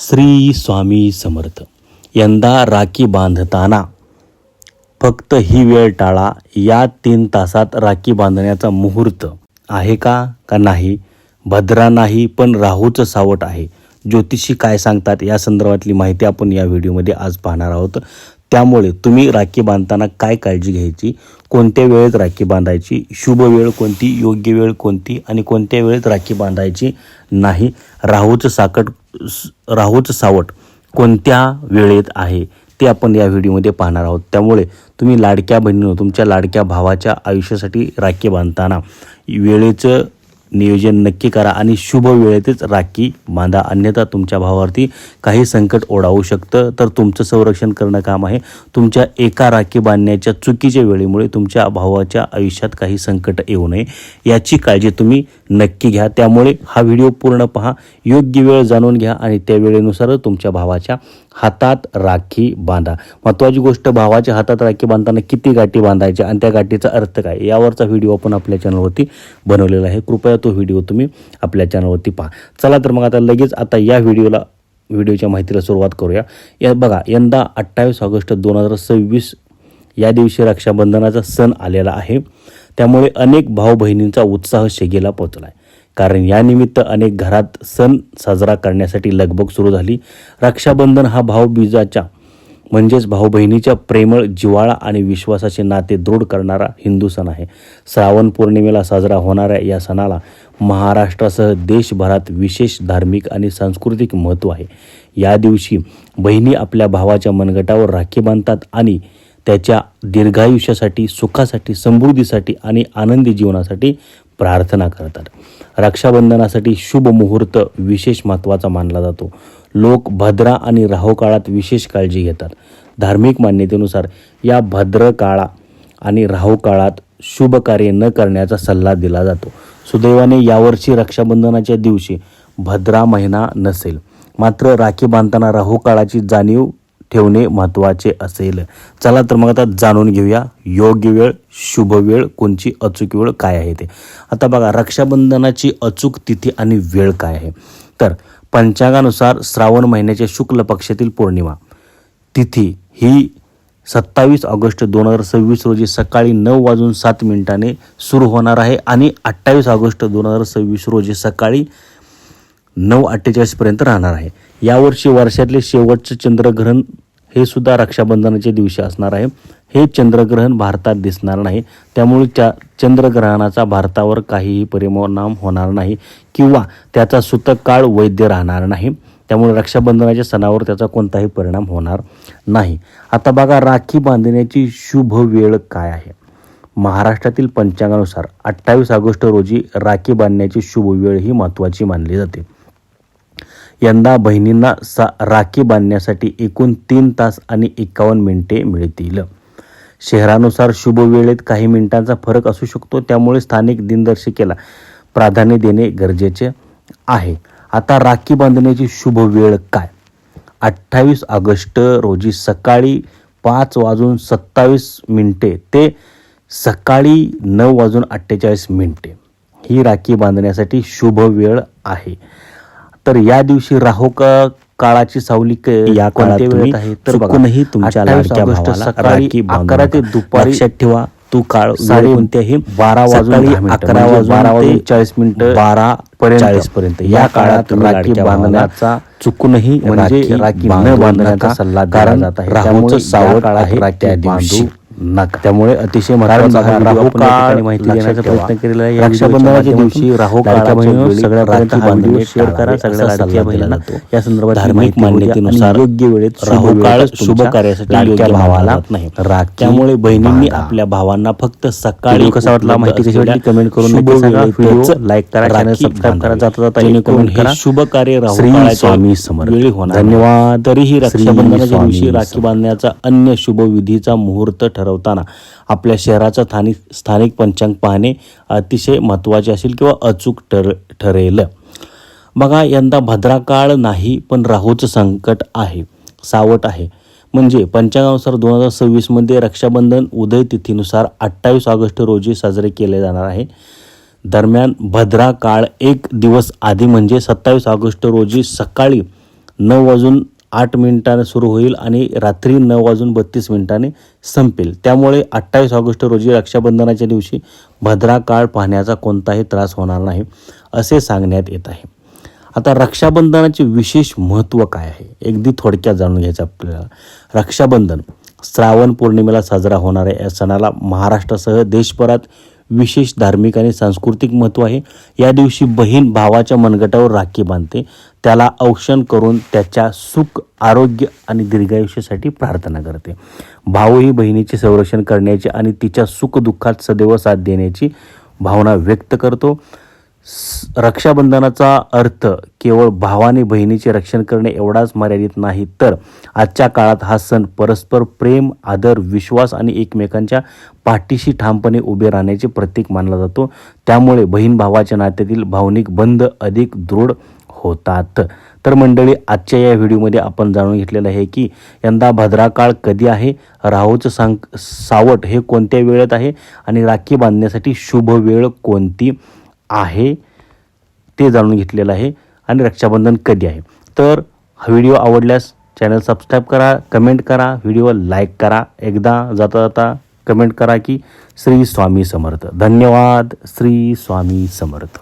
श्री स्वामी समर्थ. यंदा राखी बांधताना फक्त ही वेळ टाळा. या 3 तासात राखी बांधण्याचा मुहूर्त आहे का नाही? भद्रा नाही पण राहूचं सावट आहे. ज्योतिषी काय सांगतात या संदर्भातली माहिती आपण या व्हिडिओमध्ये आज पाहणार आहोत. त्यामुळे तुम्ही राखी बांधताना काय काळजी घ्यायची, कोणत्या वेळेत राखी बांधायची, शुभ वेळ कोणती, योग्य वेळ कोणती आणि कोणत्या वेळेत राखी बांधायची नाही, राहूचं सावट कोणत्या वेळेत आहे ते आपण या व्हिडिओमध्ये पाहणार आहोत. त्यामुळे तुम्ही लाडक्या बहिणीनं तुमच्या लाडक्या भावाच्या आयुष्यासाठी राखी बांधताना वेळेचं नियोजन नक्की करा आणि शुभ वेळेतच राखी बांधा. अन्यथा तुमच्या भावावरती काही संकट ओढावू शकतं. तर तुमचं संरक्षण करणं काम आहे. तुमच्या एका राखी बांधण्याच्या चुकीच्या वेळेमुळे तुमच्या भावाच्या आयुष्यात काही संकट येऊ नये याची काळजी तुम्ही नक्की घ्या. त्यामुळे हा व्हिडिओ पूर्ण पहा, योग्य वेळ जाणून घ्या आणि त्या वेळेनुसार तुमच्या भावाच्या हातात राखी बांधा. महत्त्वाची गोष्ट, भावाच्या हातात राखी बांधताना किती गाठी बांधायच्या आणि त्या गाठीचा अर्थ काय यावरचा व्हिडिओ आपण आपल्या चॅनलवरती बनवलेला आहे. कृपया तो व्हिडिओ तुम्ही आपल्या चॅनलवरती पहा. चला तर मग आता या व्हिडिओच्या माहितीला सुरुवात करूया. बघा, यंदा 28 ऑगस्ट 2026 या दिवशी रक्षाबंधनाचा सण आलेला आहे. त्यामुळे अनेक भाऊ बहिणींचा उत्साह शिगेला पोहोचला आहे. कारण यानिमित्त अनेक घरात सण साजरा करण्यासाठी लगबग सुरू झाली. रक्षाबंधन हा भाऊबीजाच्या म्हणजेच भाऊ बहिणीच्या प्रेमळ, जिव्हाळा आणि विश्वासाचे नाते दृढ करणारा हिंदू सण आहे. श्रावण पौर्णिमेला साजरा होणाऱ्या या सणाला महाराष्ट्रासह देशभरात विशेष धार्मिक आणि सांस्कृतिक महत्त्व आहे. या दिवशी बहिणी आपल्या भावाच्या मनगटावर राखी बांधतात आणि त्याच्या दीर्घायुष्यासाठी, सुखासाठी, समृद्धीसाठी आणि आनंदी जीवनासाठी प्रार्थना करतात. रक्षाबंधनासाठी शुभ मुहूर्त विशेष महत्त्वाचा मानला जातो. लोक भद्रा आणि राहू काळात विशेष काळजी घेतात. धार्मिक मान्यतेनुसार या भद्र काळा आणि राहू काळात शुभ कार्य न करण्याचा सल्ला दिला जातो. सुदैवाने यावर्षी रक्षाबंधनाच्या दिवशी भद्रा महिना नसेल. मात्र राखी बांधताना राहू काळाची जाणीव ठेवणे महत्त्वाचे असेल. चला तर मग आता जाणून घेऊया योग्य वेळ, शुभ वेळ कोणची, अचूक वेळ काय आहे ते. आता बघा, रक्षाबंधनाची अचूक तिथी आणि वेळ काय आहे तर पंचांगानुसार श्रावण महिन्याच्या शुक्ल पक्षातील पौर्णिमा तिथी ही 27 ऑगस्ट 2026 रोजी सकाळी 9:07 सुरू होणार आहे आणि 28 ऑगस्ट 2026 रोजी सकाळी 9:48 पर्यंत राहणार आहे. यावर्षी वर्षातले शेवटचे चंद्रग्रहण हे सुद्धा रक्षाबंधनाच्या दिवशी असणार आहे. हे चंद्रग्रहण भारतात दिसणार नाही. त्यामुळे चंद्रग्रहणाचा भारतावर काहीही परिणाम होणार नाही किंवा त्याचा सूतक काळ वैध राहणार नाही. त्यामुळे रक्षाबंधनाच्या सणावर त्याचा कोणताही परिणाम होणार नाही. आता बघा, राखी बांधण्याची शुभ वेळ काय आहे. महाराष्ट्रातील पंचांगानुसार 28 ऑगस्ट रोजी राखी बांधण्याची शुभ वेळ ही महत्त्वाची मानली जाते. यंदा बहिणींना राखी बांधण्यासाठी एकूण 3 तास आणि 51 मिनिटे मिळतील. शहरानुसार शुभ वेळेत काही मिनिटांचा फरक असू शकतो. त्यामुळे स्थानिक दिनदर्शिकेला प्राधान्य देणे गरजेचे आहे. आता राखी बांधण्याची शुभ वेळ काय. 28 ऑगस्ट रोजी सकाळी 5:27 ते सकाळी 9:48 ही राखी बांधण्यासाठी शुभ वेळ आहे. तर या दिवशी राहू काळाची सावली या कोणत्या वेळेत आहे तर चुकूनही तुमच्या लाडक्या भावाला राखी 11 ते दुपारी लक्षात ठेवा. तो काळ कोणत्याही 12:40 पर्यंत या काळात राखी बांधण्याचा चुकूनही म्हणजे राखी न बांधण्याचा सल्ला दिला जात आहे. राहूचं सावट आहे त्या दिवशी नका. त्यामुळे अतिशय महत्त्वाचा राहू काळ माहिती देण्याचा प्रयत्न केलेला आहे. रक्षाबंधनाच्या दिवशी राहू काळाच्या सगळ्या राखी बांधणे शेअर करा. सगळ्या लाडक्या बहिणींना या संदर्भात धार्मिक मान्यतेनुसार योग्य वेळेत राहू काळ शुभ कार्यासाठी लाडक्या भावाला नाही. त्यामुळे बहिणींनी आपल्या भावांना फक्त सकाळी कसा वाटला माहिती कशी वाटली कमेंट करून व्हिडिओ लाईक करा, चॅनल सबस्क्राइब करा. जाता जाता कमेंट करा. शुभ कार्य राहू स्वामी समर्थ वेळी होणार. धन्यवाद. तरीही रक्षाबंधनाच्या दिवशी राखी बांधण्याचा अन्य शुभ विधीचा मुहूर्त ठरवताना आपल्या शहराचा स्थानिक पंचांग पाहणे अतिशय महत्त्वाचे असेल किंवा अचूक ठरेल. बघा, यंदा भद्रा काळ नाही पण राहूचं संकट आहे, सावट आहे. म्हणजे पंचांगानुसार 2026 रक्षाबंधन उदय तिथीनुसार 28 ऑगस्ट रोजी साजरे केले जाणार आहे. दरम्यान भद्रा काळ एक दिवस आधी म्हणजे 27 ऑगस्ट रोजी सकाळी 9:08 सुरू होईल आणि रात्री 9:32 संपेल. त्यामुळे 28 ऑगस्ट रोजी रक्षाबंधनाच्या दिवशी भद्रा काळ पाहण्याचा कोणताही त्रास होणार नाही असे सांगण्यात येत आहे. आता रक्षाबंधनाचे विशेष महत्त्व काय आहे अगदी थोडक्यात जाणून घ्यायचं आपल्याला. रक्षाबंधन श्रावण पौर्णिमेला साजरा होणाऱ्या या सणाला महाराष्ट्रासह देशभरात विशेष धार्मिक आणि सांस्कृतिक महत्त्व आहे. या दिवशी बहीण भावाच्या मनगटावर राखी बांधते, त्याला औक्षण करून त्याच्या सुख, आरोग्य आणि दीर्घायुष्यासाठी प्रार्थना करते. भाऊही बहिणीचे संरक्षण करण्याची आणि तिच्या सुखदुःखात सदैव साथ देण्याची भावना व्यक्त करतो. रक्षाबंधनाचा अर्थ केवळ भावाने बहिणीचे रक्षण करणे एवढाच मर्यादित नाही, तर आजच्या काळात हा सण परस्पर प्रेम, आदर, विश्वास आणि एकमेकांच्या पाठीशी ठामपणे उभे राहण्याचे प्रतीक मानला जातो. त्यामुळे बहीण भावाच्या नात्यातील भावनिक बंध अधिक दृढ होतात. तर मंडळी, आजच्या या व्हिडिओमध्ये आपण जाणून घेतलेलं आहे की यंदा भद्रा काळ कधी आहे, राहूचं सावट हे कोणत्या वेळेत आहे आणि राखी बांधण्यासाठी शुभ वेळ कोणती आहे ते जाणून घेतलेलं आहे आणि रक्षाबंधन कधी आहे. तर हा व्हिडिओ आवडल्यास चॅनल सबस्क्राईब करा, कमेंट करा, व्हिडिओ लाईक करा. एकदा जाता जाता कमेंट करा की श्री स्वामी समर्थ. धन्यवाद. श्री स्वामी समर्थ.